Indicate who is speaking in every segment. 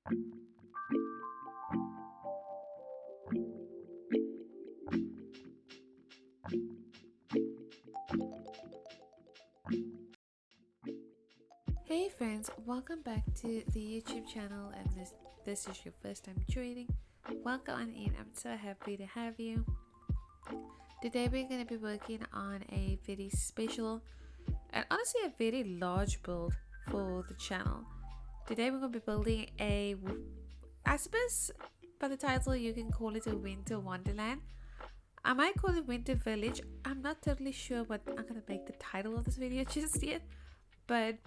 Speaker 1: Hey friends, welcome back to the YouTube channel, and this is your first time joining. Welcome on in. I'm so happy to have you. Today we're going to be working on a very special and honestly a very large build for the channel. Today we're going to be building I suppose by the title you can call it a winter wonderland. I might call it Winter Village. I'm not totally sure what I'm going to make the title of this video just yet. But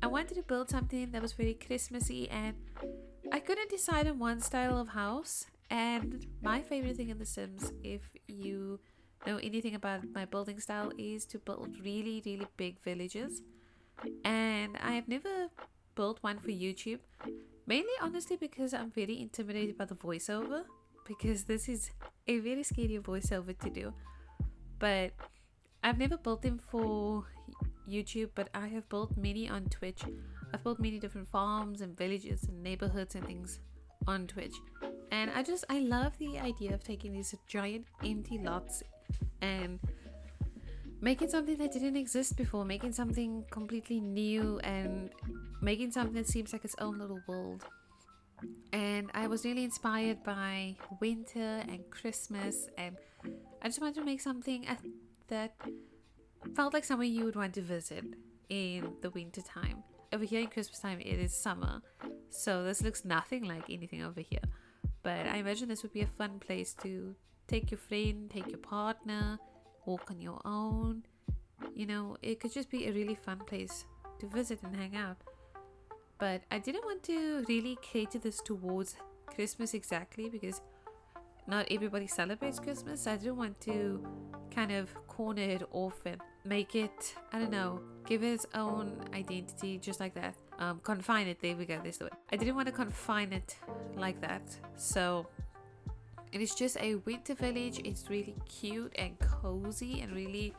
Speaker 1: I wanted to build something that was very Christmassy, and I couldn't decide on one style of house. And my favorite thing in The Sims, if you know anything about my building style, is to build really big villages. And I have never built one for YouTube, mainly honestly because I'm very intimidated by the voiceover, because this is a very scary voiceover to do. But I've never built them for YouTube, but I have built many on Twitch. I've built many different farms and villages and neighborhoods and things on Twitch, and I love the idea of taking these giant empty lots and making something that didn't exist before, making something completely new, and making something that seems like its own little world. And I was really inspired by winter and Christmas, and I just wanted to make something that felt like somewhere you would want to visit in the winter time. Over here in Christmas time it is summer, so this looks nothing like anything over here, but I imagine this would be a fun place to take your friend, take your partner, walk on your own. You know, it could just be a really fun place to visit and hang out. But I didn't want to really cater this towards Christmas exactly, because not everybody celebrates Christmas. I didn't want to kind of corner it off and make it, I don't know, give it its own identity just like that. Confine it, there we go, this the way. I didn't want to confine it like that. So it is just a winter village. It's really cute and cozy and really,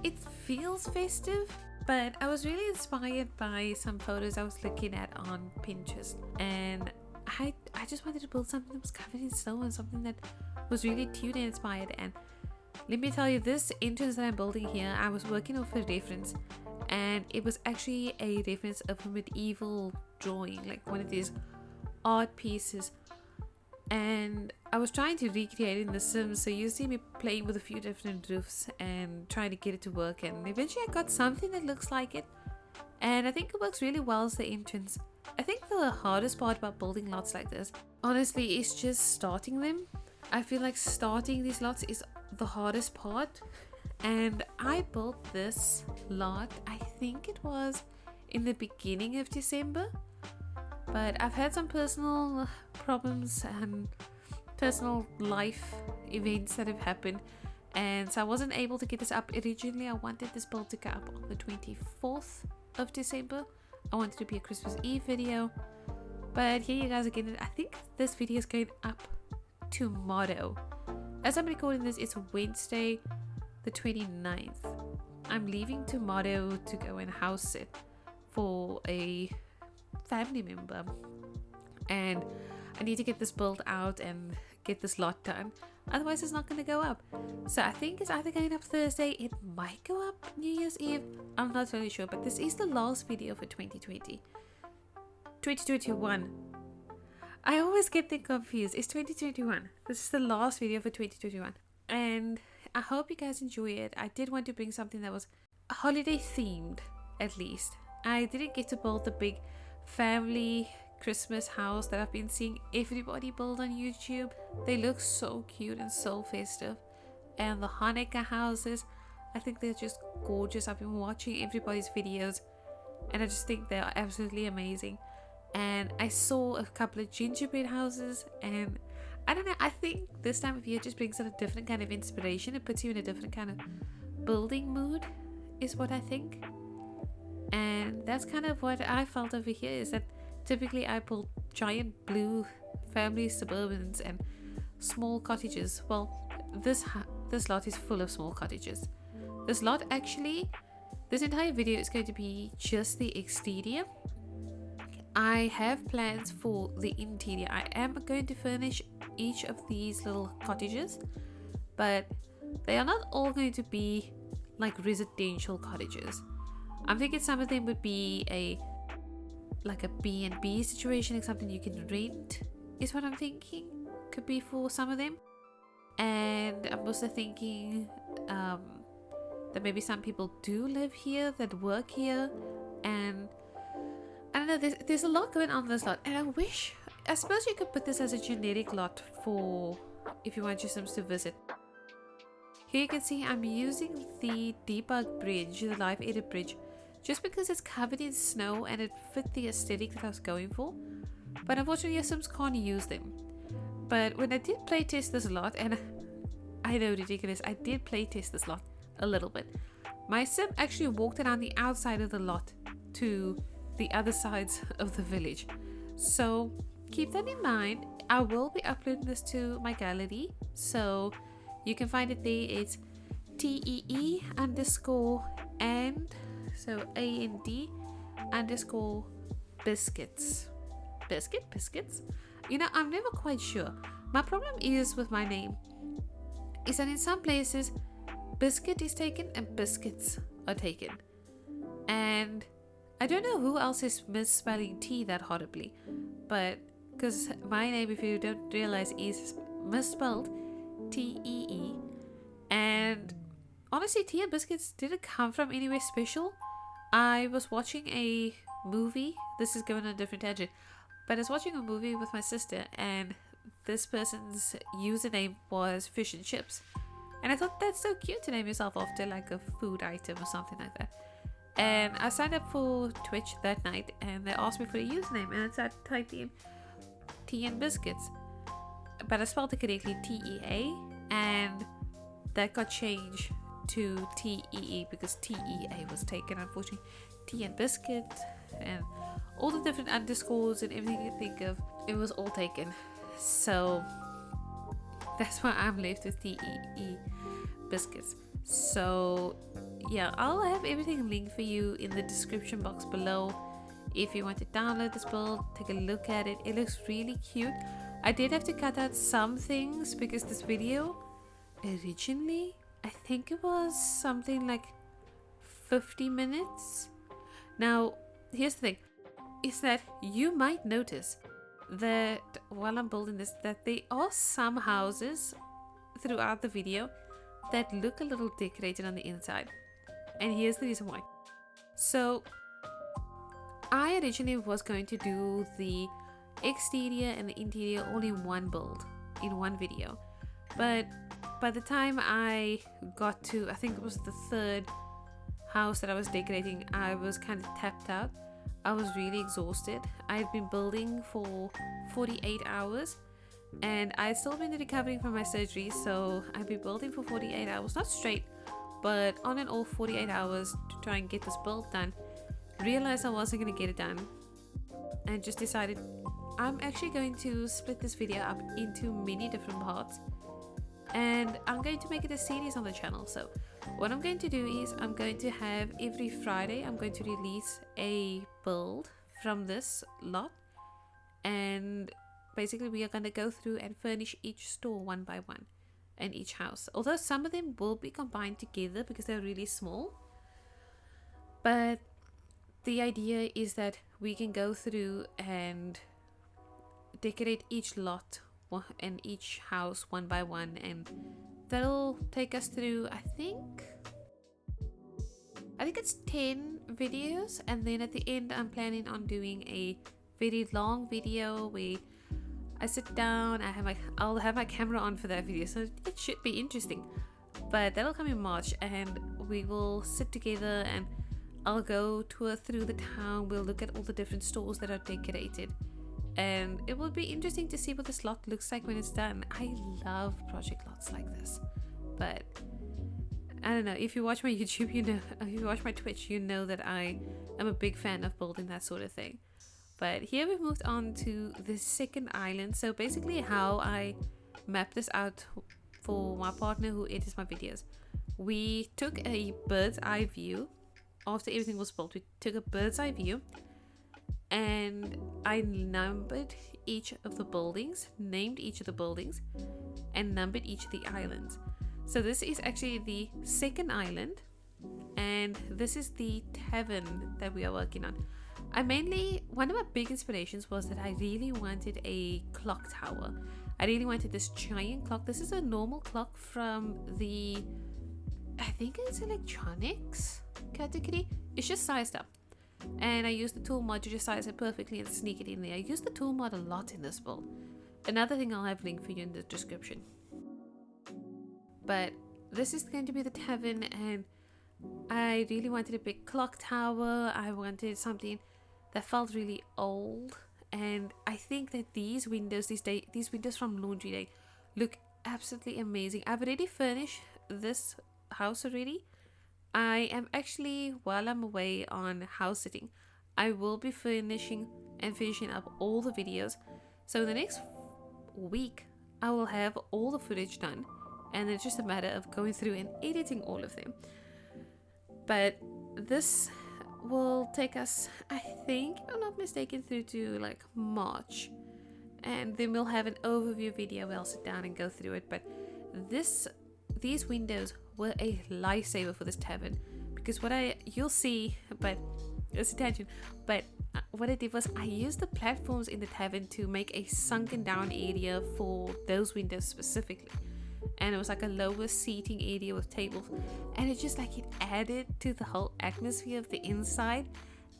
Speaker 1: it feels festive. But I was really inspired by some photos I was looking at on Pinterest, and I just wanted to build something that was covered in snow and something that was really cute and inspired. And let me tell you, this entrance that I'm building here, I was working off a reference, and it was actually a reference of a medieval drawing, like one of these art pieces. And I was trying to recreate it in The Sims, so you see me playing with a few different roofs and trying to get it to work, and eventually I got something that looks like it, and I think it works really well as the entrance. I think the hardest part about building lots like this, honestly, is just starting them. I feel like starting these lots is the hardest part, and I built this lot, I think it was in the beginning of December, but I've had some personal problems and personal life events that have happened, and so I wasn't able to get this up. Originally I wanted this build to go up on the 24th of December. I wanted it to be a Christmas Eve video, but here you guys are getting it. I think this video is going up tomorrow. As I'm recording this, it's Wednesday the 29th. I'm leaving tomorrow to go and house sit for a family member, and I need to get this build out and get this lot done, otherwise it's not going to go up. So I think it's either going up Thursday, it might go up New Year's Eve, I'm not really sure. But this is the last video for 2021. I always get them confused. It's 2021. This is the last video for 2021, and I hope you guys enjoy it. I did want to bring something that was holiday themed, at least. I didn't get to build the big family Christmas house that I've been seeing everybody build on YouTube. They look so cute and so festive. And the Hanukkah houses, I think they're just gorgeous. I've been watching everybody's videos, and I just think they're absolutely amazing. And I saw a couple of gingerbread houses, and I don't know, I think this time of year just brings out a different kind of inspiration. It puts you in a different kind of building mood, is what I think. And that's kind of what I felt over here, is that typically I build giant blue family suburbans and small cottages. Well, this lot is full of small cottages. This lot, actually, this entire video is going to be just the exterior. I have plans for the interior. I am going to furnish each of these little cottages, but they are not all going to be like residential cottages. I'm thinking some of them would be like a B&B situation, like something you can rent is what I'm thinking. Could be for some of them. And I'm also thinking that maybe some people do live here, that work here, and I don't know, there's a lot going on in this lot, and I suppose you could put this as a generic lot for if you want your Sims to visit. Here you can see I'm using the debug bridge, the live edit bridge, just because it's covered in snow and it fit the aesthetic that I was going for. But unfortunately your Sims can't use them. But when I did playtest this lot, and I know, ridiculous, I did playtest this lot a little bit. My Sim actually walked around the outside of the lot to the other sides of the village. So keep that in mind. I will be uploading this to my gallery, so you can find it there. It's TEE underscore and so AND underscore biscuits. Biscuits? You know, I'm never quite sure. My problem is with my name is that in some places biscuit is taken and biscuits are taken. And I don't know who else is misspelling T that horribly, but because my name, if you don't realize, is misspelled TEE. And honestly, tea and biscuits didn't come from anywhere special. I was watching a movie. This is going on a different tangent, but I was watching a movie with my sister, and this person's username was fish and chips. And I thought that's so cute to name yourself after like a food item or something like that. And I signed up for Twitch that night, and they asked me for a username, and I typed in tea and biscuits, but I spelled it correctly, TEA, and that got changed to TEE because TEA was taken, unfortunately. Tea and biscuit and all the different underscores and everything you think of, it was all taken. So that's why I'm left with TEE biscuits. So yeah, I'll have everything linked for you in the description box below. If you want to download this build, take a look at it. It looks really cute. I did have to cut out some things because this video originally, I think it was something like 50 minutes. Now here's the thing, is that you might notice that while I'm building this, that there are some houses throughout the video that look a little decorated on the inside, and here's the reason why. So I originally was going to do the exterior and the interior all in one build, in one video, but by the time I got to, I think it was the third house that I was decorating, I was kind of tapped out. I was really exhausted. I had been building for 48 hours, and I had still been recovering from my surgery, so I'd been building for 48 hours, not straight, but on and off 48 hours to try and get this build done. Realized I wasn't going to get it done, and just decided I'm actually going to split this video up into many different parts, and I'm going to make it a series on the channel. So what I'm going to do is I'm going to have every Friday I'm going to release a build from this lot, and basically we are going to go through and furnish each store one by one and each house, although some of them will be combined together because they're really small. But the idea is that we can go through and decorate each lot and each house one by one, and that'll take us through, I think it's 10 videos, and then at the end I'm planning on doing a very long video where I sit down, I'll have my camera on for that video, so it should be interesting. But that'll come in March, and we will sit together and I'll go tour through the town. We'll look at all the different stores that are decorated, and it will be interesting to see what this lot looks like when it's done. I love project lots like this, but I don't know, if you watch my YouTube, you know, if you watch my Twitch, you know that I am a big fan of building that sort of thing. But here we've moved on to the second island. So basically how I mapped this out for my partner who edits my videos, we took a bird's eye view. After everything was built, we took a bird's eye view, and I numbered each of the buildings, named each of the buildings, and numbered each of the islands. So this is actually the second island, and this is the tavern that we are working on. One of my big inspirations was that I really wanted a clock tower. I really wanted this giant clock. This is a normal clock from the, I think it's electronics category. It's just sized up. And I used the tool mod to just size it perfectly and sneak it in there. I used the tool mod a lot in this build. Another thing I'll have linked for you in the description. But this is going to be the tavern, and I really wanted a big clock tower. I wanted something that felt really old, and I think that these windows from Laundry Day look absolutely amazing. I've already furnished this house already. I am actually, while I'm away on house sitting, I will be finishing up all the videos. So the next week I will have all the footage done, and it's just a matter of going through and editing all of them. But this will take us, I think, if I'm not mistaken, through to like March, and then we'll have an overview video where I'll sit down and go through it. But these windows were a lifesaver for this tavern, because you'll see, but it's a tangent, but what I did was I used the platforms in the tavern to make a sunken down area for those windows specifically. And it was like a lower seating area with tables, and it added to the whole atmosphere of the inside,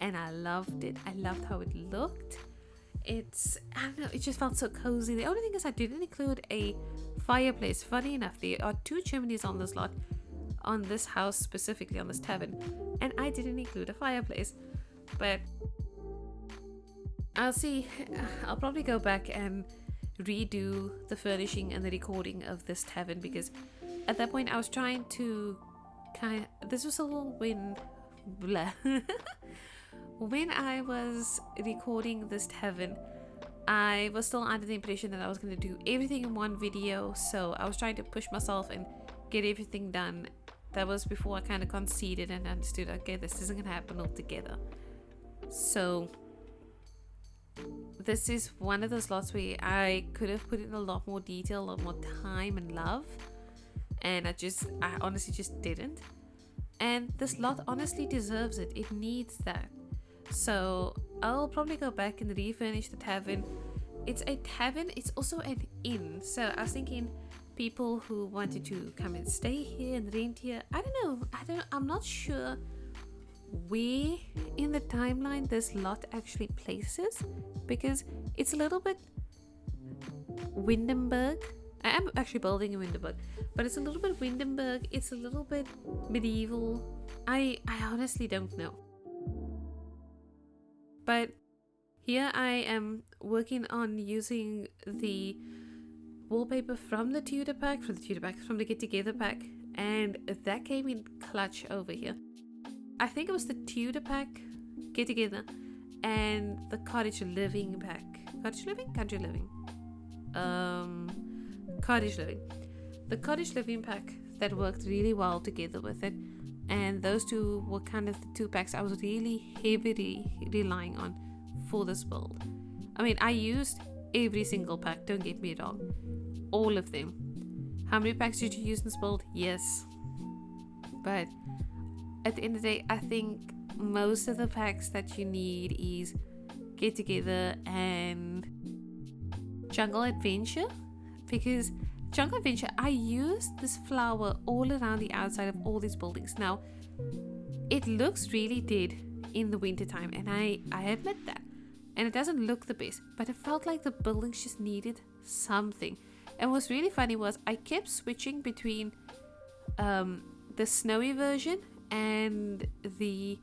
Speaker 1: and I loved it. I loved how it looked. I don't know, it just felt so cozy. The only thing is I didn't include a fireplace. Funny enough, there are 2 chimneys on this lot, on this house specifically, on this tavern, and I didn't include a fireplace. But I'll probably go back and redo the furnishing and the recording of this tavern, because at that point I was trying to this was all when I was recording this tavern, I was still under the impression that I was going to do everything in one video. So I was trying to push myself and get everything done. That was before I kind of conceded and understood, okay, this isn't going to happen altogether. So this is one of those lots where I could have put in a lot more detail, a lot more time and love, and I honestly just didn't. And this lot honestly deserves it. It needs that. So I'll probably go back and refurnish the tavern. It's a tavern, it's also an inn. So I was thinking people who wanted to come and stay here and rent here. I'm not sure where in the timeline this lot actually places, because it's a little bit Windenburg. I am actually building in Windenburg, but it's a little bit Windenburg, it's a little bit medieval. I honestly don't know. But here I am working on using the wallpaper from the Tudor pack, from the Get Together pack, and that came in clutch over here. I think it was the Tudor pack, Get Together, and the Cottage Living pack. Cottage Living? Country Living. Cottage Living. The Cottage Living pack that worked really well together with it, and those two were kind of the 2 packs I was really heavily relying on for this build. I mean, I used every single pack, don't get me wrong. All of them. How many packs did you use in this build? Yes. But at the end of the day, I think most of the packs that you need is Get Together and Jungle Adventure, because Jungle Adventure, I used this flower all around the outside of all these buildings. Now, it looks really dead in the winter time, and I admit that, and it doesn't look the best, but it felt like the buildings just needed something. And what's really funny was I kept switching between the snowy version and the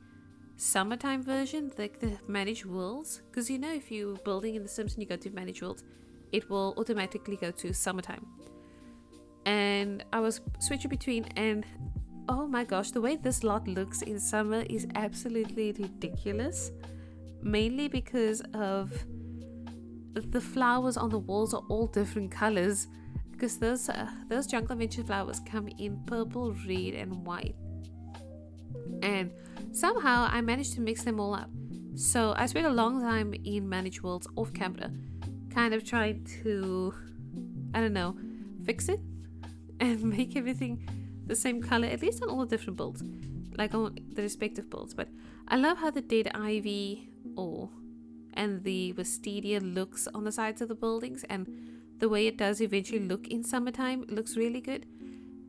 Speaker 1: summertime version, like the managed worlds, because if you're building in the Sims and you go to managed worlds, it will automatically go to summertime. And I was switching between, and oh my gosh, the way this lot looks in summer is absolutely ridiculous, mainly because of the flowers on the walls are all different colors, because those Jungle Adventure flowers come in purple, red and white, and somehow I managed to mix them all up. So I spent a long time in Manage Worlds off camera, kind of trying to, I don't know, fix it and make everything the same color, at least on all the different builds, like on the respective builds. But I love how the dead ivy and the wisteria looks on the sides of the buildings, and the way it does eventually look in summertime looks really good.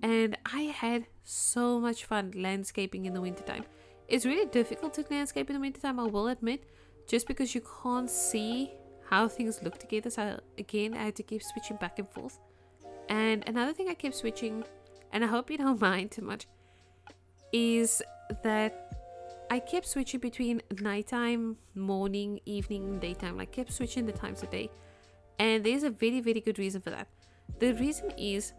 Speaker 1: And I had so much fun landscaping in the wintertime. It's really difficult to landscape in the wintertime, I will admit, just because you can't see how things look together. So again, I had to keep switching back and forth. And another thing I kept switching, and I hope you don't mind too much, is that I kept switching between nighttime, morning, evening, daytime. I kept switching the times of day. And there's a very, very good reason for that. The reason is,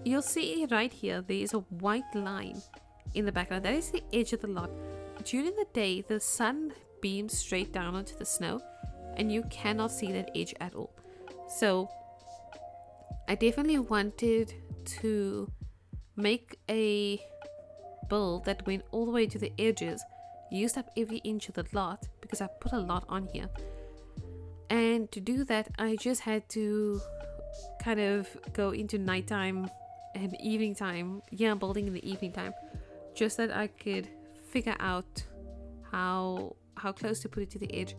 Speaker 1: you'll see right here, there is a white line in the background. That is the edge of the lot. During the day, the sun beams straight down onto the snow, and you cannot see that edge at all. So I definitely wanted to make a build that went all the way to the edges, used up every inch of the lot, because I put a lot on here. And to do that, I just had to kind of go into nighttime and evening time. Yeah, I'm building in the evening time, just that I could figure out how close to put it to the edge.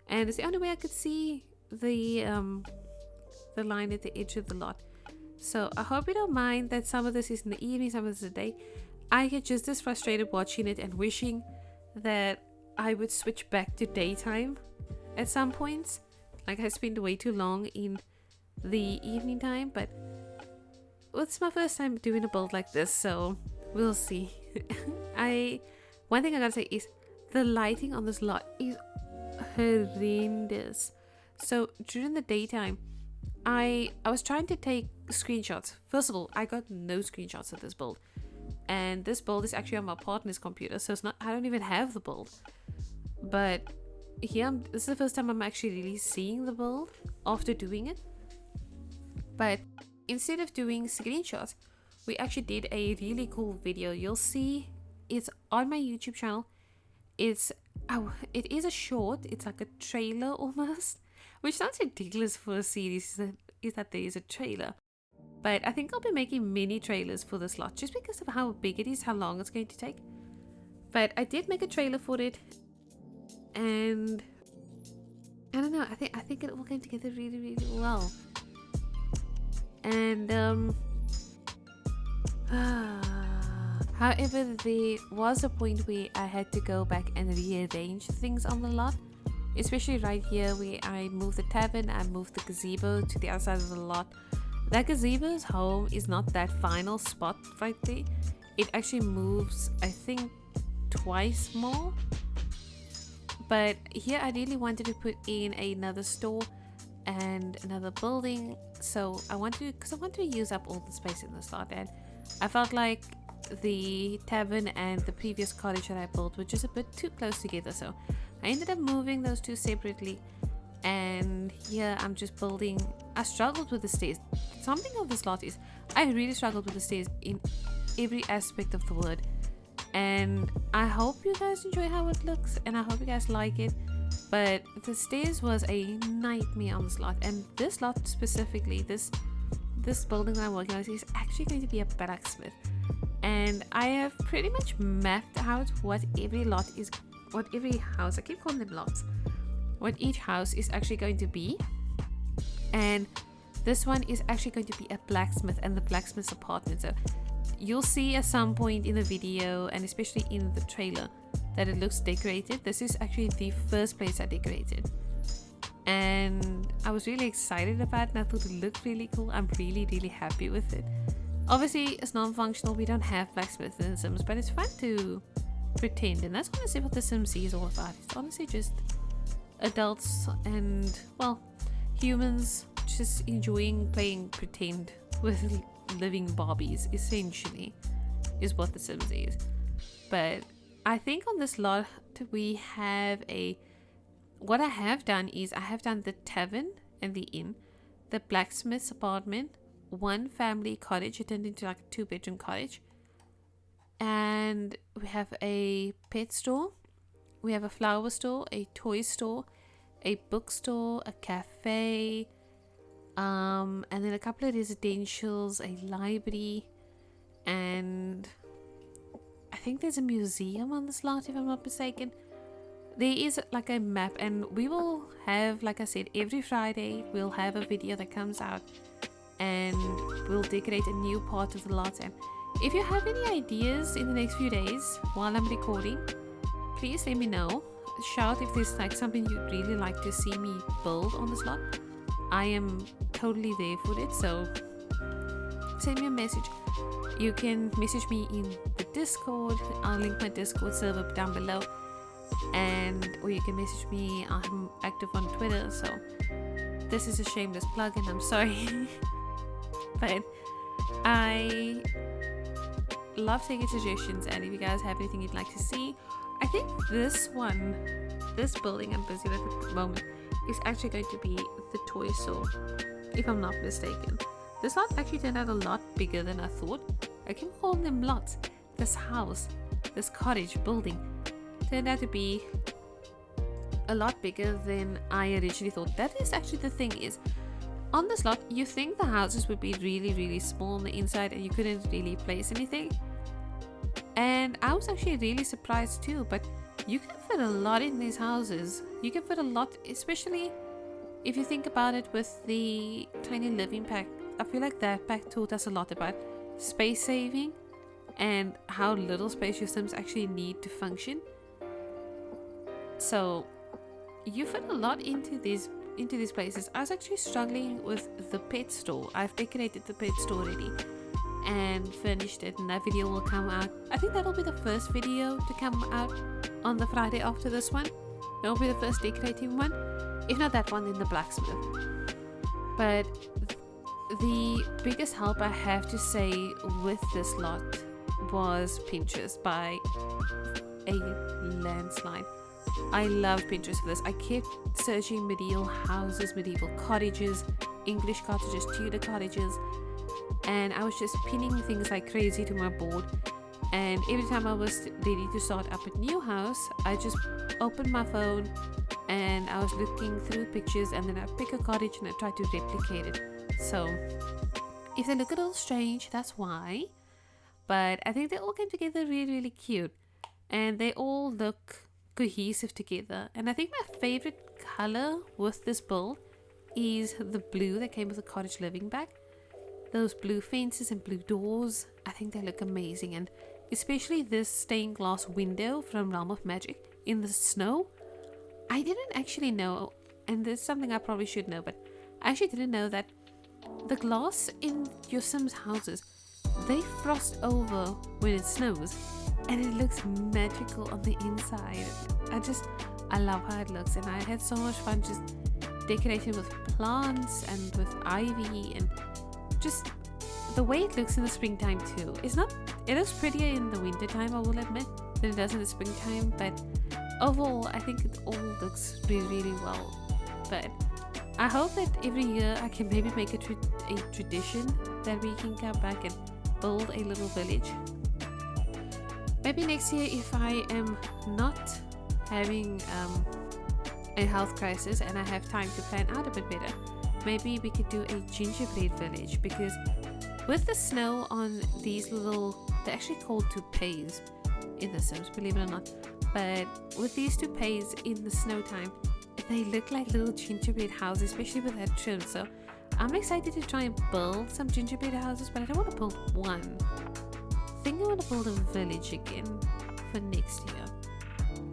Speaker 1: And it's the only way I could see the line at the edge of the lot. So I hope you don't mind that some of this is in the evening, some of this is the day. I get just as frustrated watching it and wishing that I would switch back to daytime at some points. Like, I spent way too long in the evening time, but it's my first time doing a build like this, so we'll see. One thing I gotta say is the lighting on this lot is horrendous. So during the daytime, I was trying to take screenshots. First of all, I got no screenshots of this build, and this build is actually on my partner's computer, so it's not, I don't even have the build. But here, this is the first time I'm actually really seeing the build after doing it. But instead of doing screenshots, we actually did a really cool video. You'll see it's on my YouTube channel. It is a short. It's like a trailer almost, which sounds ridiculous for a series, is that there is a trailer. But I think I'll be making mini trailers for this lot, just because of how big it is, how long it's going to take. But I did make a trailer for it, and I don't know, I think it all came together really, really well. And however, there was a point where I had to go back and rearrange things on the lot, especially right here where I moved the tavern, I moved the gazebo to the other side of the lot. That gazebo's home is not that final spot right there. It actually moves, I think, twice more. But here I really wanted to put in another store and another building, so I wanted to use up all the space in the slot, and I felt like the tavern and the previous cottage that I built were just a bit too close together, so I ended up moving those two separately. And here I'm just building. I struggled with the stairs. Something of this lot is I really struggled with the stairs in every aspect of the word, and I hope you guys enjoy how it looks, and I hope you guys like it. But the stairs was a nightmare on this lot, and this lot specifically, this building that I'm working on is actually going to be a blacksmith, and I have pretty much mapped out what every lot is, what every house, I keep calling them lots, what each house is actually going to be. And this one is actually going to be a blacksmith and the blacksmith's apartment. So you'll see at some point in the video, and especially in the trailer, that it looks decorated. This is actually the first place I decorated, and I was really excited about it, and I thought it looked really cool. I'm really, really happy with it. Obviously it's non-functional, we don't have blacksmiths in The Sims, but it's fun to pretend, and that's honestly what The Sims is all about. It's honestly just adults and, well, humans just enjoying playing pretend with living Barbies, essentially, is what The Sims is. But I think on this lot we have what I have done is I have done the tavern and the inn, the blacksmith's apartment, one family cottage. It turned into like a 2-bedroom cottage, and we have a pet store, we have a flower store, a toy store, a bookstore, a cafe, and then a couple of residentials, a library, and I think there's a museum on this lot if I'm not mistaken. There is like a map, and we will have, like I said, every Friday we'll have a video that comes out and we'll decorate a new part of the lot. And if you have any ideas in the next few days while I'm recording, please let me know. Shout if there's like something you'd really like to see me build on this lot. I am totally there for it, so send me a message. You can message me in the Discord. I'll link my Discord server down below, or you can message me. I'm active on Twitter, so this is a shameless plug and I'm sorry. But I love taking suggestions, and if you guys have anything you'd like to see, I think this building I'm busy with at the moment is actually going to be the toy store, if I'm not mistaken. This lot actually turned out a lot bigger than I thought. I keep calling them lots. This house, this cottage building, turned out to be a lot bigger than I originally thought. That is actually the thing is, on this lot, you think the houses would be really, really small on the inside and you couldn't really place anything. And I was actually really surprised too, but you can fit a lot in these houses. You can fit a lot, especially if you think about it with the tiny living pack. I feel like that pack taught us a lot about space saving and how little space your Sims actually need to function. So you fit a lot into these places. I was actually struggling with the pet store. I've decorated the pet store already and finished it, and that video will come out. I think that'll be the first video to come out on the Friday after this one. That'll be the first decorating one. If not that one, then the blacksmith. But the biggest help I have to say with this lot was Pinterest by a landslide. I love Pinterest for this. I kept searching medieval houses, medieval cottages, English cottages, Tudor cottages, and I was just pinning things like crazy to my board. And every time I was ready to start up a new house, I just opened my phone and I was looking through pictures, and then I pick a cottage and I try to replicate it. So if they look a little strange, that's why. But I think they all came together really, really cute, and they all look cohesive together. And I think my favorite color with this build is the blue that came with the cottage living bag. Those blue fences and blue doors, I think they look amazing. And especially this stained glass window from Realm of Magic in the snow. I didn't actually know, and this is something I probably should know, but I actually didn't know that the glass in your Sims houses, they frost over when it snows, and it looks magical on the inside. I love how it looks, and I had so much fun just decorating with plants and with ivy, and just the way it looks in the springtime too. It looks prettier in the winter time, I will admit, than it does in the springtime, but overall I think it all looks really, really well. But I hope that every year I can maybe make a tradition that we can come back and build a little village. Maybe next year, if I am not having a health crisis and I have time to plan out a bit better, maybe we could do a gingerbread village, because with the snow on these they're actually called toupees in The Sims, believe it or not, but with these toupees in the snow time, they look like little gingerbread houses, especially with that trim. So I'm excited to try and build some gingerbread houses, but I don't want to build one. I think I want to build a village again for next year.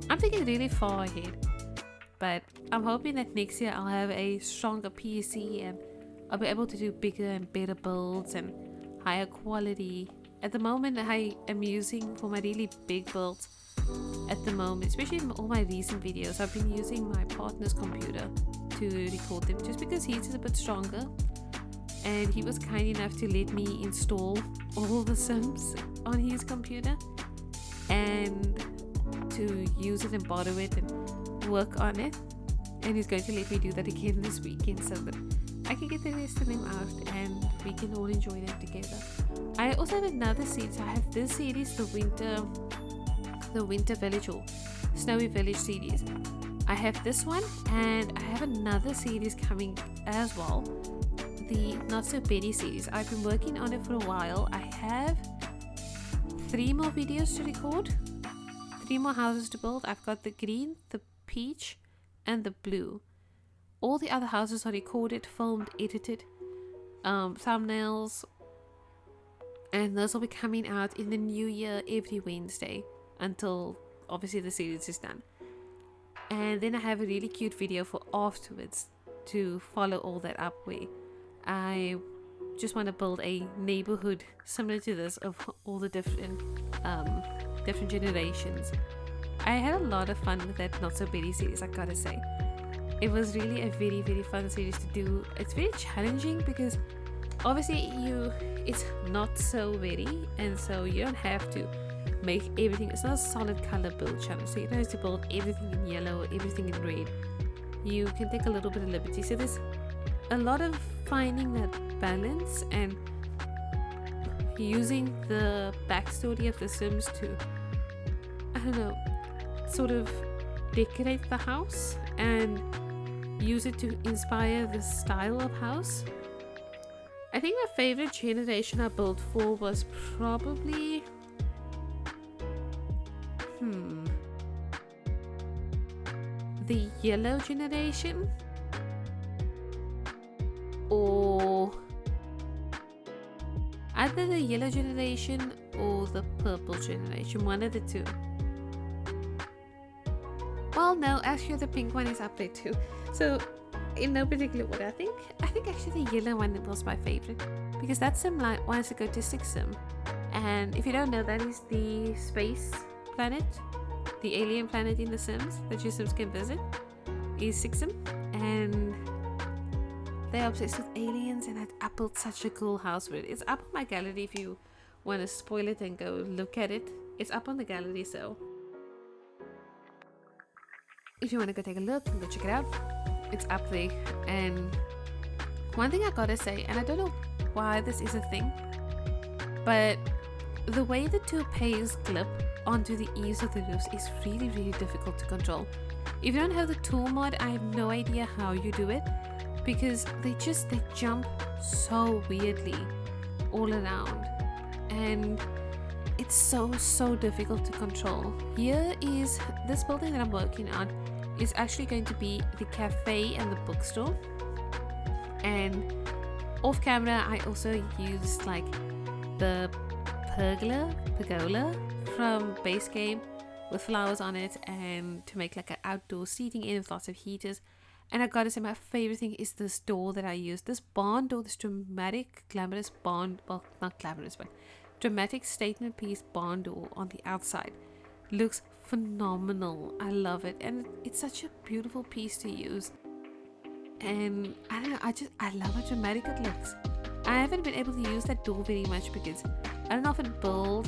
Speaker 1: I'm thinking really far ahead, but I'm hoping that next year I'll have a stronger PC and I'll be able to do bigger and better builds and higher quality. At the moment, I am using, for my really big builds at the moment, especially in all my recent videos, I've been using my partner's computer to record them, just because his is a bit stronger, and he was kind enough to let me install all the Sims on his computer and to use it and borrow it and work on it, and he's going to let me do that again this weekend so that I can get the rest of them out and we can all enjoy them together. I also have another series. I have this series, the winter village, or Snowy Village series. I have this one, and I have another series coming as well, the Not So Petty series. I've been working on it for a while. I have 3 more videos to record, 3 more houses to build. I've got the green, the peach, and the blue. All the other houses are recorded, filmed, edited, thumbnails, and those will be coming out in the new year every Wednesday until obviously the series is done. And then I have a really cute video for afterwards to follow all that up with. I just want to build a neighborhood similar to this of all the different generations. I had a lot of fun with that Not So Petty series, I gotta say. It was really a very, very fun series to do. It's very challenging because obviously it's not so very, and so you don't have to make everything. It's not a solid color build challenge, so you don't have to build everything in yellow or everything in red. You can take a little bit of liberty. So there's a lot of finding that balance and using the backstory of the Sims to, I don't know, sort of decorate the house and use it to inspire the style of house. I think my favorite generation I built for was probably the yellow generation, or either the yellow generation or the purple generation, one of the two. Well, no, actually the pink one is up there too. So in no particular order, I think actually the yellow one was my favorite because that sim wants to go to 6 sim, and if you don't know, that is the space planet, the alien planet in the Sims that your Sims can visit, is 6 sim, and they're obsessed with aliens, and I built such a cool house with it. It's up on my gallery if you want to spoil it and go look at it. It's up on the gallery, so if you want to go take a look and go check it out, it's up there. And one thing I gotta say, and I don't know why this is a thing, but the way the toupees clip onto the eaves of the roofs is really, really difficult to control. If you don't have the tool mod, I have no idea how you do it, because they jump so weirdly all around, and it's so difficult to control. Here is this building that I'm working on is actually going to be the cafe and the bookstore, and off camera I also used like the pergola from base game with flowers on it, and to make like an outdoor seating area with lots of heaters. And I gotta say, my favorite thing is this door that I used, this barn door, this dramatic glamorous barn, well, not glamorous, but dramatic statement piece barn door on the outside. Looks phenomenal. I love it, and it's such a beautiful piece to use. And I don't know, I love how dramatic it looks. I haven't been able to use that door very much because I don't often build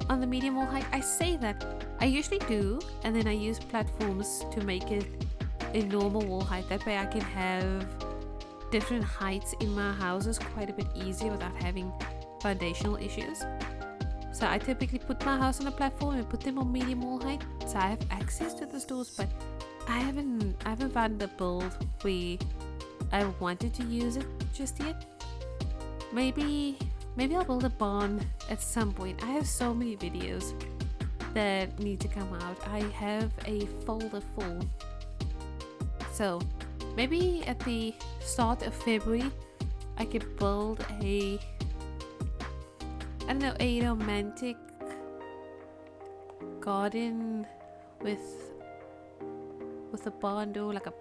Speaker 1: on the medium wall height. I say that, I usually do, and then I use platforms to make it a normal wall height. That way I can have different heights in my houses quite a bit easier without having foundational issues. So I typically put my house on a platform and put them on medium wall height, so I have access to those doors. But I haven't found a build where I wanted to use it just yet. Maybe I'll build a barn at some point. I have so many videos that need to come out. I have a folder full. So maybe at the start of February I could build a romantic garden with a barn door, like a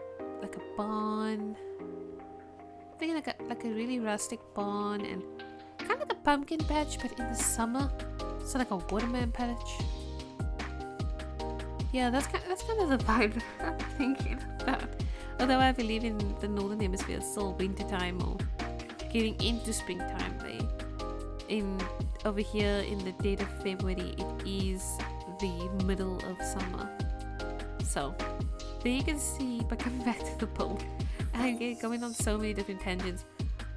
Speaker 1: barn. I'm thinking like a really rustic barn, and kind of like a pumpkin patch, but in the summer, so like a watermelon patch. Yeah, that's kind of the vibe I'm thinking about. Although I believe in the northern hemisphere, it's still winter time or getting into springtime. Over here in the dead of February, it is the middle of summer. So there you can see, but coming back to the build, I get going on so many different tangents.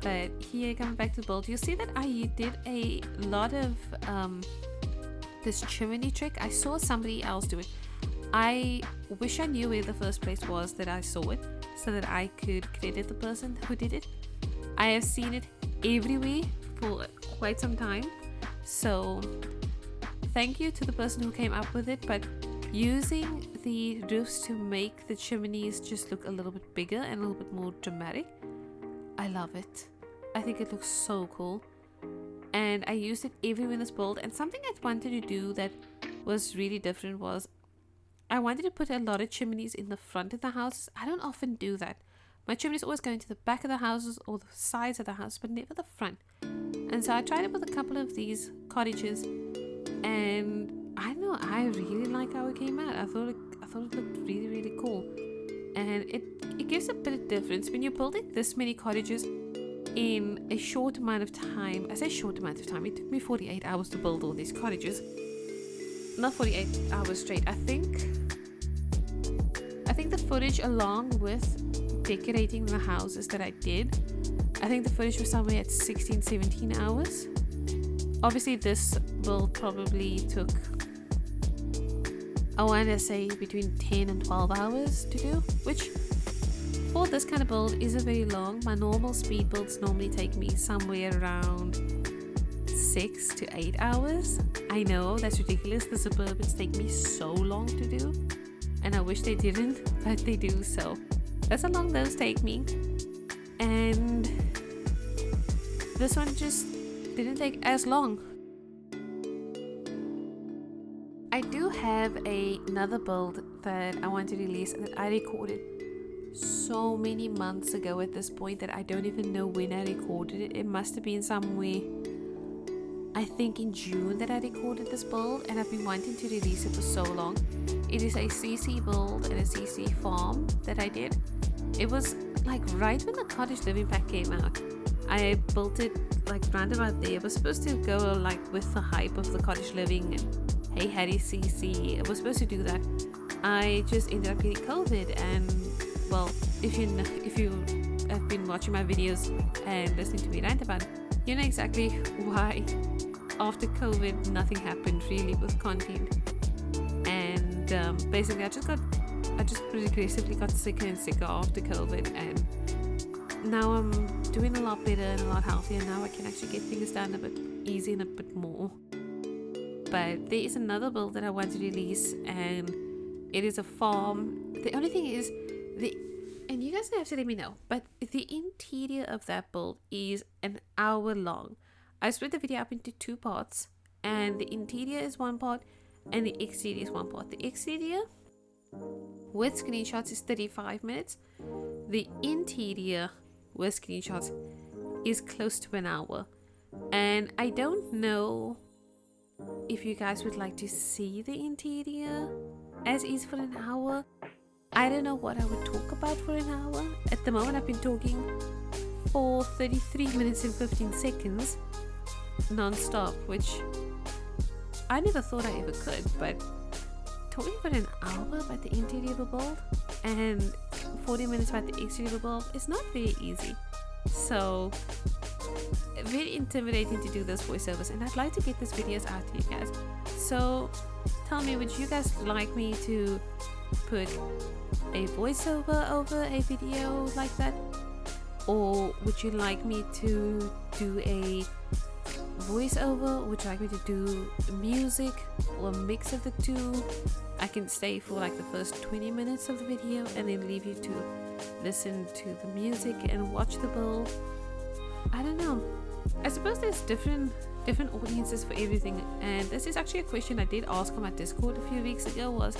Speaker 1: But here, coming back to the build, you'll see that I did a lot of this chimney trick. I saw somebody else do it. I wish I knew where the first place was that I saw it, so that I could credit the person who did it. I have seen it everywhere for quite some time, so thank you to the person who came up with it. But using the roofs to make the chimneys just look a little bit bigger and a little bit more dramatic, I love it. I think it looks so cool, and I used it everywhere in this build. And something I wanted to do that was really different was I wanted to put a lot of chimneys in the front of the houses. I don't often do that. My chimneys always go into the back of the houses or the sides of the house, but never the front. And so I tried it with a couple of these cottages, and I don't know, I really like how it came out. I thought it looked really, really cool, and it gives a bit of difference when you're building this many cottages in a short amount of time. I say short amount of time. It took me 48 hours to build all these cottages. Not 48 hours straight. I think the footage, along with decorating the houses that I did, I think the footage was somewhere at 16-17 hours. Obviously this build probably took, I want to say, between 10 and 12 hours to do, which for this kind of build is a very long. My normal speed builds normally take me somewhere around 6 to 8 hours. I know that's ridiculous. The Suburbans take me so long to do, and I wish they didn't, but they do. So that's how long those take me. And this one just didn't take as long. I do have another build that I want to release that I recorded so many months ago at this point that I don't even know when I recorded it. It must have been somewhere, I think in June, that I recorded this build, and I've been wanting to release it for so long. It is a CC build and a CC farm that I did. It was like right when the cottage living pack came out. I built it like round about there. It was supposed to go like with the hype of the cottage living and Hey Harry CC. It was supposed to do that. I just ended up getting COVID, and well, if you have been watching my videos and listening to me rant about it, you know exactly why after COVID nothing happened really with content. And basically I just progressively got sicker and sicker after COVID, and now I'm doing a lot better and a lot healthier. Now I can actually get things done a bit easy and a bit more. But there is another build that I want to release, and it is a farm. The only thing is, and you guys have to let me know, but the interior of that build is an hour long. I split the video up into two parts, and the interior is one part and the exterior is one part. The exterior with screenshots is 35 minutes. The interior with screenshots is close to an hour, and I don't know if you guys would like to see the interior as is for an hour. I don't know what I would talk about for an hour. At the moment I've been talking for 33 minutes and 15 seconds non-stop, which I never thought I ever could. But talking for an hour about the interior of a build and 40 minutes about the exterior of a build is not very easy. So very intimidating to do those voiceovers, and I'd like to get these videos out to you guys. So tell me, would you guys like me to put a voiceover over a video like that, or would you like me to do a voiceover? Would you like me to do music, or a mix of the two? I can stay for like the first 20 minutes of the video and then leave you to listen to the music and watch the build. I don't know. I suppose there's different audiences for everything, and this is actually a question I did ask on my Discord a few weeks ago, was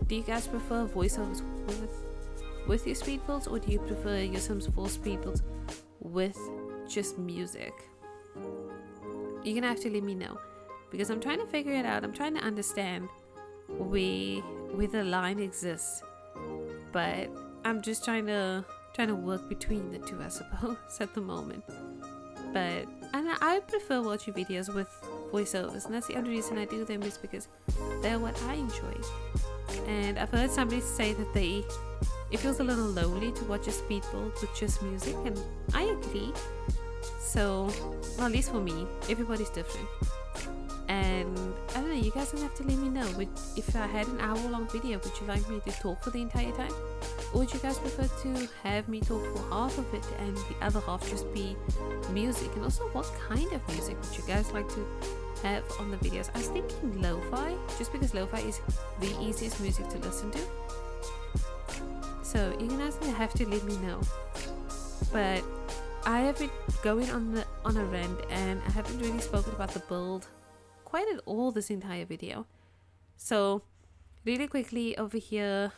Speaker 1: do you guys prefer voiceovers with your speed builds, or do you prefer your Sims 4 speed builds with just music? You're gonna have to let me know, because I'm trying to figure it out. I'm trying to understand where the line exists, but I'm just trying to work between the two, I suppose, at the moment. But I prefer watching videos with voiceovers, and that's the only reason I do them, is because they're what I enjoy. And I've heard somebody say that it feels a little lonely to watch a speed build with just music, and I agree. So, well, at least for me, everybody's different. And I don't know, you guys don't have to let me know. If I had an hour-long video, would you like me to talk for the entire time? Or would you guys prefer to have me talk for half of it and the other half just be music? And also, what kind of music would you guys like to have on the videos? I was thinking lo-fi, just because lo-fi is the easiest music to listen to. So you guys have to let me know. But I have been going on a rant, and I haven't really spoken about the build quite at all this entire video. So really quickly over here,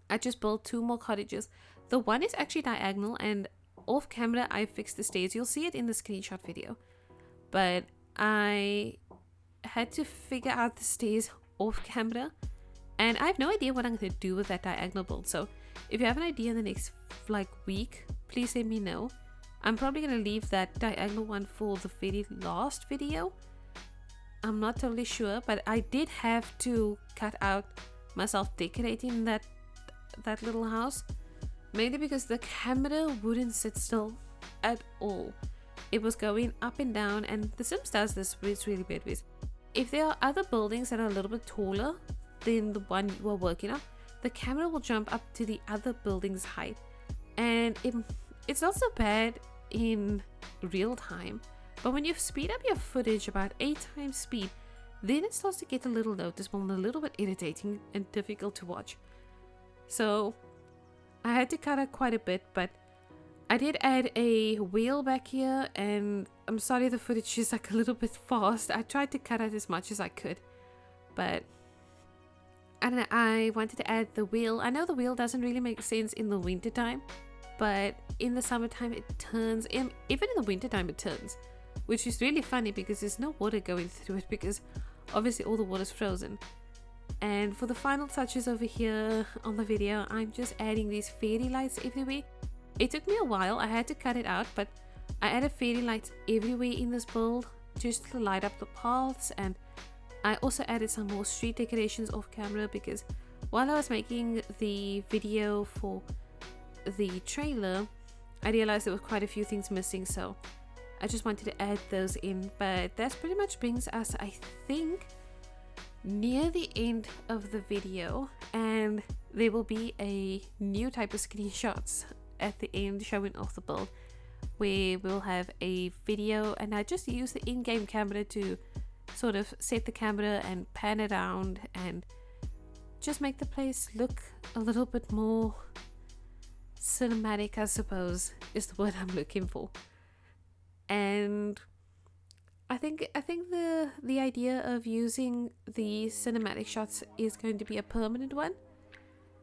Speaker 1: I just built 2 more cottages. The one is actually diagonal, and off camera I fixed the stairs. You'll see it in the screenshot video, but I had to figure out the stairs off camera, and I have no idea what I'm going to do with that diagonal build. So if you have an idea in the next week, please let me know. I'm probably going to leave that diagonal one for the very last video. I'm not totally sure, but I did have to cut out myself decorating that little house, mainly because the camera wouldn't sit still at all. It was going up and down, and The Sims does this, but it's really bad with. If there are other buildings that are a little bit taller than the one you are working on, the camera will jump up to the other building's height, and it's not so bad in real time, but when you speed up your footage about 8 times speed, then it starts to get a little noticeable and a little bit irritating and difficult to watch. So I had to cut out quite a bit, but I did add a wheel back here, and I'm sorry the footage is like a little bit fast. I tried to cut out as much as I could, but I don't know, I wanted to add the wheel. I know the wheel doesn't really make sense in the winter time, but in the summertime it turns, even in the winter time it turns, which is really funny because there's no water going through it, because obviously all the water's frozen. And for the final touches over here on the video, I'm just adding these fairy lights everywhere. It took me a while, I had to cut it out, but I added fairy lights everywhere in this build just to light up the paths. And I also added some more street decorations off camera, because while I was making the video for the trailer, I realized there were quite a few things missing, so I just wanted to add those in. But that pretty much brings us, I think, near the end of the video, and there will be a new type of screenshots at the end showing off the build, where we'll have a video, and I just use the in-game camera to sort of set the camera and pan it around and just make the place look a little bit more cinematic, I suppose is the word I'm looking for. And I think the idea of using the cinematic shots is going to be a permanent one.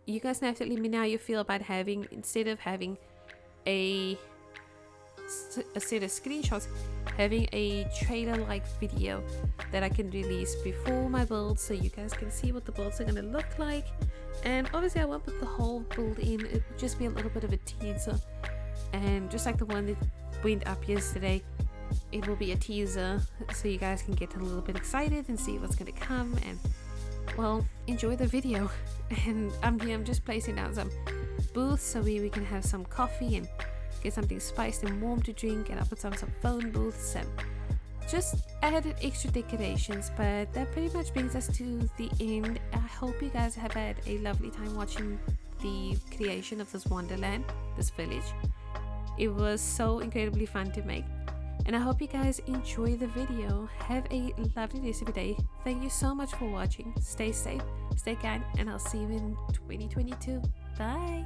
Speaker 1: You guys have to let me know how you feel about having, instead of having a set of screenshots, having a trailer like video that I can release before my build, so you guys can see what the builds are going to look like. And obviously I won't put the whole build in, it will just be a little bit of a teaser, and just like the one that went up yesterday, it will be a teaser so you guys can get a little bit excited and see what's going to come, and well, enjoy the video. And I'm just placing down some booths so we can have some coffee and get something spiced and warm to drink, and I put some phone booths and just added extra decorations. But that pretty much brings us to the end. I hope you guys have had a lovely time watching the creation of this Wonderland, this village. It was so incredibly fun to make, and I hope you guys enjoy the video. Have a lovely rest of your day. Thank you so much for watching. Stay safe, stay kind, and I'll see you in 2022. Bye.